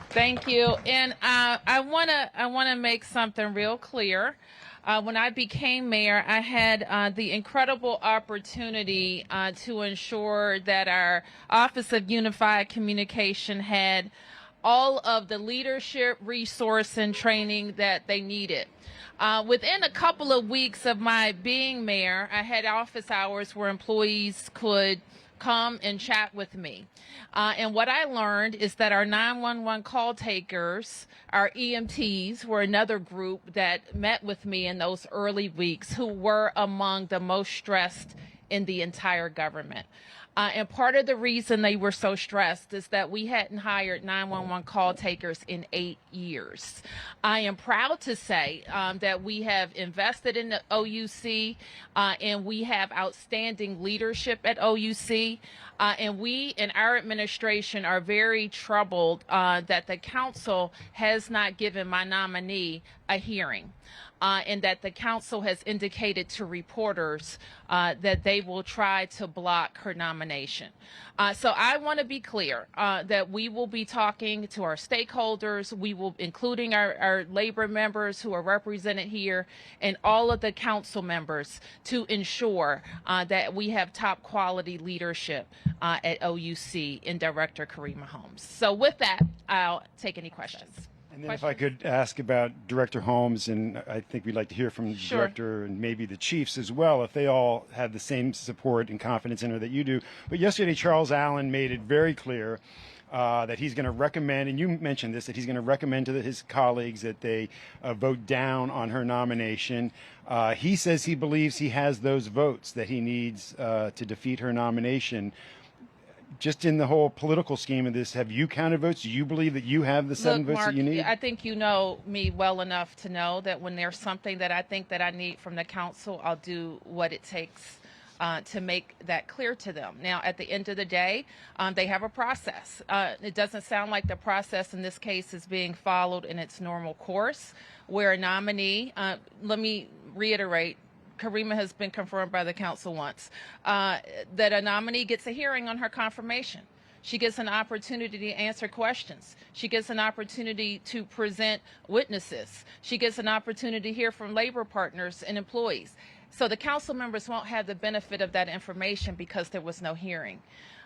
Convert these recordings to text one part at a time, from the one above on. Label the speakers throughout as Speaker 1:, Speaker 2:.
Speaker 1: Thank you. And I wanna make something real clear. When I became mayor, I had the incredible opportunity to ensure that our Office of Unified Communication had all of the leadership, resource, and training that they needed. Within a couple of weeks of my being mayor, I had office hours where employees could come and chat with me. And what I learned is that our 911 call takers, our EMTs, were another group that met with me in those early weeks who were among the most stressed in the entire government. And part of the reason they were so stressed is that we hadn't hired 911 call takers in 8 years. I am proud to say that we have invested in the OUC and we have outstanding leadership at OUC. And we in our administration are very troubled that the council has not given my nominee a hearing. And that the council has indicated to reporters that they will try to block her nomination. So I want to be clear that we will be talking to our stakeholders, we will, including our labor members who are represented here, and all of the council members to ensure that we have top quality leadership at OUC in Director Karima Holmes. So with that, I'll take any questions.
Speaker 2: And then if I could ask about Director Holmes, and I think we'd like to hear from the
Speaker 1: Sure.
Speaker 2: Director and maybe the Chiefs as well, if they all have the same support and confidence in her that you do. But yesterday, Charles Allen made it very clear that he's going to recommend, and you mentioned this, that he's going to recommend to his colleagues that they vote down on her nomination. He says he believes he has those votes that he needs to defeat her nomination. Just in the whole political scheme of this, have you counted votes? Do you believe that you have the 7 votes
Speaker 1: Mark,
Speaker 2: that you need?
Speaker 1: I think you know me well enough to know that when there's something that I think that I need from the council, I'll do what it takes to make that clear to them. Now, at the end of the day, they have a process. It doesn't sound like the process in this case is being followed in its normal course, where a nominee, let me reiterate, Karima has been confirmed by the council once, that a nominee gets a hearing on her confirmation. She gets an opportunity to answer questions. She gets an opportunity to present witnesses. She gets an opportunity to hear from labor partners and employees. So the council members won't have the benefit of that information because there was no hearing.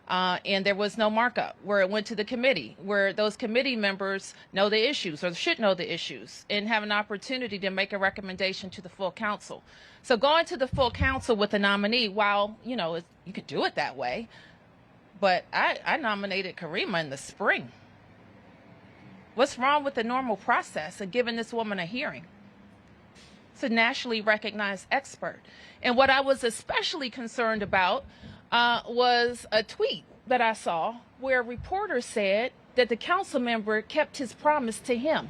Speaker 1: And there was no markup where it went to the committee, where those committee members know the issues or should know the issues and have an opportunity to make a recommendation to the full council. So going to the full council with a nominee, while, you know, you could do it that way, but I nominated Karima in the spring. What's wrong with the normal process of giving this woman a hearing? It's a nationally recognized expert. And what I was especially concerned about was a tweet that I saw where a reporter said that the council member kept his promise to him.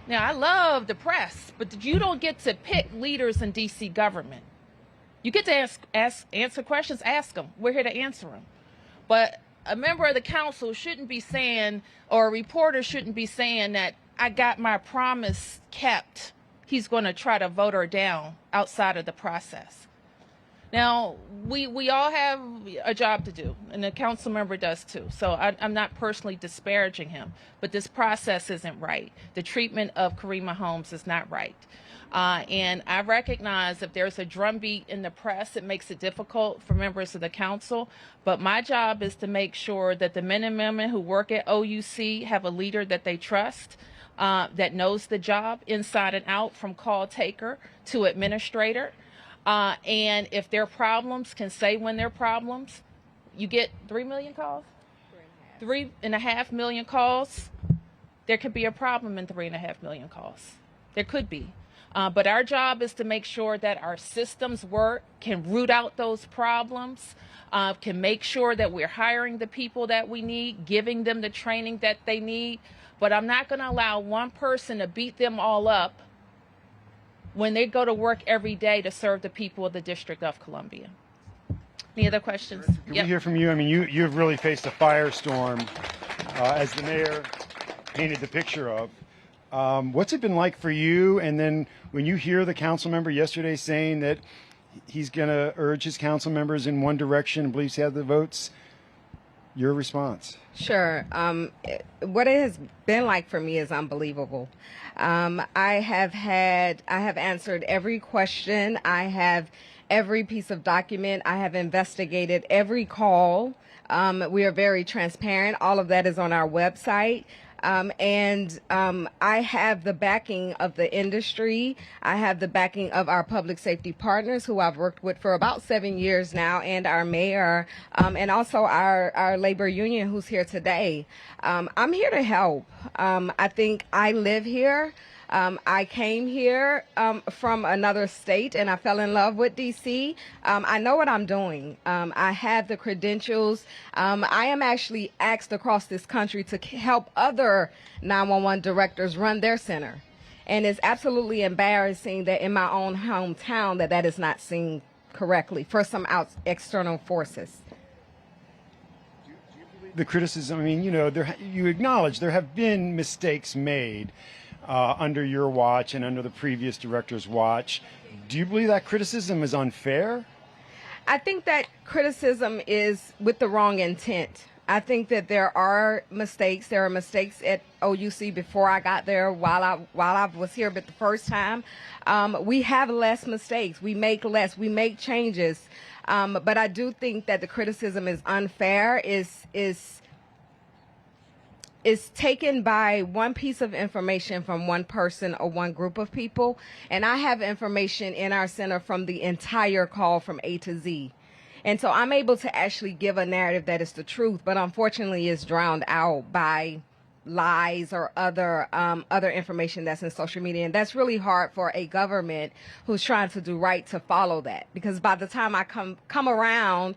Speaker 1: Now, I love the press, but you don't get to pick leaders in D.C. government. You get to answer questions, ask them. We're here to answer them. But a member of the council shouldn't be saying, or a reporter shouldn't be saying that I got my promise kept. He's going to try to vote her down outside of the process. Now, we all have a job to do, and the council member does too. So I'm not personally disparaging him, but this process isn't right. The treatment of Karima Holmes is not right. And I recognize if there's a drumbeat in the press, it makes it difficult for members of the council. But my job is to make sure that the men and women who work at OUC have a leader that they trust, that knows the job inside and out, from call taker to administrator. And if there are problems, can say when there are problems. You get 3 million calls? 3.5 million calls. There could be a problem in 3.5 million calls. There could be. But our job is to make sure that our systems work, can root out those problems, can make sure that we're hiring the people that we need, giving them the training that they need. But I'm not going to allow one person to beat them all up when they go to work every day to serve the people of the District of Columbia. Any other questions?
Speaker 2: Can we hear from you? I mean, you've really faced a firestorm as the mayor painted the picture of. What's it been like for you? And then when you hear the council member yesterday saying that he's going to urge his council members in one direction and believes he has the votes, Your response.
Speaker 3: Sure. What it has been like for me is unbelievable. I have answered every question. I have every piece of document. I have investigated every call. We are very transparent. All of that is on our website. I have the backing of the industry. I have the backing of our public safety partners who I've worked with for about 7 years now, and our mayor, and also our labor union who's here today. I'm here to help. I think I live here. I came here from another state, and I fell in love with D.C. I know what I'm doing. I have the credentials. I am actually asked across this country to help other 911 directors run their center. And it's absolutely embarrassing that in my own hometown that is not seen correctly for some external forces.
Speaker 2: The criticism, I mean, you acknowledge there have been mistakes made under your watch and under the previous director's watch. Do you believe that criticism is unfair?
Speaker 3: I think that criticism is with the wrong intent. I think that there are mistakes. There are mistakes at OUC before I got there, while I was here, but the first time. We have less mistakes. We make less. We make changes. But I do think that the criticism is unfair. Is taken by one piece of information from one person or one group of people, and I have information in our center from the entire call from A to Z. And so I'm able to actually give a narrative that is the truth, but unfortunately is drowned out by lies or other information that's in social media. And that's really hard for a government who's trying to do right to follow that, because by the time I come around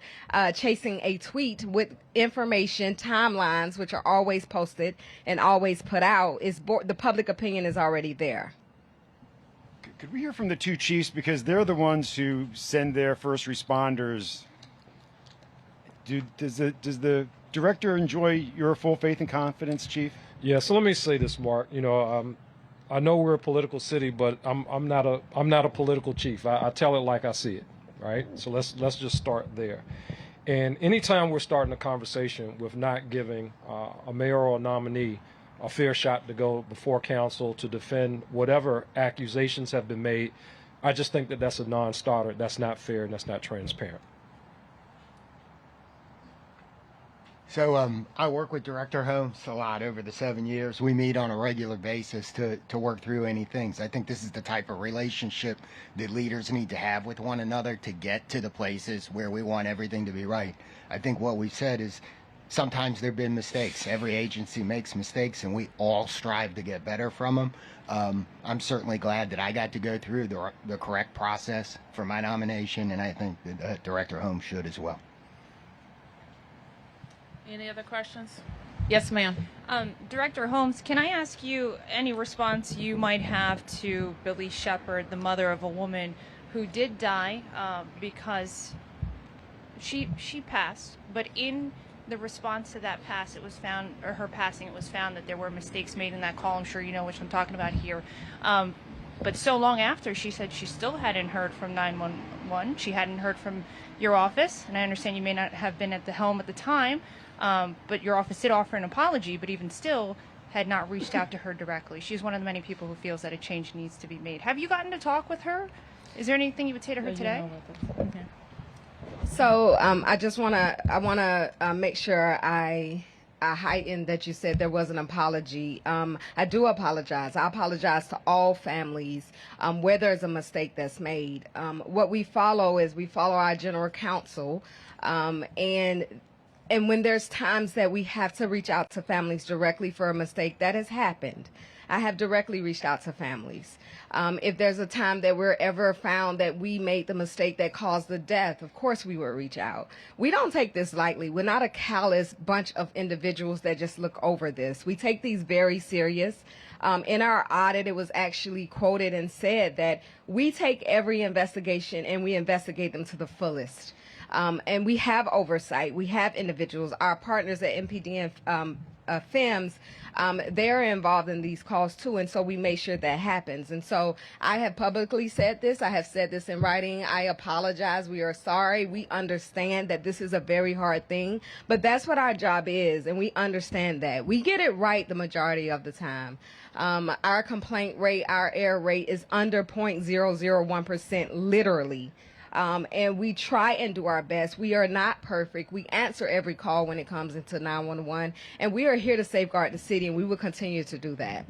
Speaker 3: chasing a tweet with information, timelines, which are always posted and always put out, the public opinion is already there.
Speaker 2: Could we hear from the two chiefs, because they're the ones who send their first responders? Does the director enjoy your full faith and confidence, Chief?
Speaker 4: Yeah. So let me say this, Mark. I know we're a political city, but I'm not a political chief. I tell it like I see it, right? So let's just start there. And anytime we're starting a conversation with not giving a mayor or a nominee a fair shot to go before council to defend whatever accusations have been made, I just think that that's a non-starter. That's not fair, and that's not transparent.
Speaker 5: So I work with Director Holmes a lot over the 7 years. We meet on a regular basis to work through any things. I think this is the type of relationship that leaders need to have with one another to get to the places where we want everything to be right. I think what we've said is sometimes there have been mistakes. Every agency makes mistakes, and we all strive to get better from them. I'm certainly glad that I got to go through the correct process for my nomination, and I think that Director Holmes should as well.
Speaker 1: Any other questions? Yes, ma'am.
Speaker 6: Director Holmes, can I ask you any response you might have to Billy Shepard, the mother of a woman who did die because she passed, but in the response to that pass, it was found, or her passing, it was found that there were mistakes made in that call. I'm sure you know which I'm talking about here. But so long after, she said she still hadn't heard from 911. She hadn't heard from your office, and I understand you may not have been at the helm at the time. But your office did offer an apology, but even still had not reached out to her directly. She's one of the many people who feels that a change needs to be made. Have you gotten to talk with her? Is there anything you would say to her today?
Speaker 1: Okay.
Speaker 3: So I want to make sure I heighten that you said there was an apology. I do apologize. I apologize to all families where there's a mistake that's made. What we follow is we follow our general counsel, and when there's times that we have to reach out to families directly for a mistake, that has happened. I have directly reached out to families. If there's a time that we're ever found that we made the mistake that caused the death, of course we will reach out. We don't take this lightly. We're not a callous bunch of individuals that just look over this. We take these very serious. In our audit, it was actually quoted and said that we take every investigation and we investigate them to the fullest. And we have oversight. We have individuals. Our partners at MPD and FEMS, they're involved in these calls too, and so we make sure that happens. And so I have publicly said this. I have said this in writing. I apologize. We are sorry. We understand that this is a very hard thing, but that's what our job is, and we understand that. We get it right the majority of the time. Our complaint rate, our error rate is under 0.001%, literally. And we try and do our best. We are not perfect. We answer every call when it comes into 911, and we are here to safeguard the city, and we will continue to do that.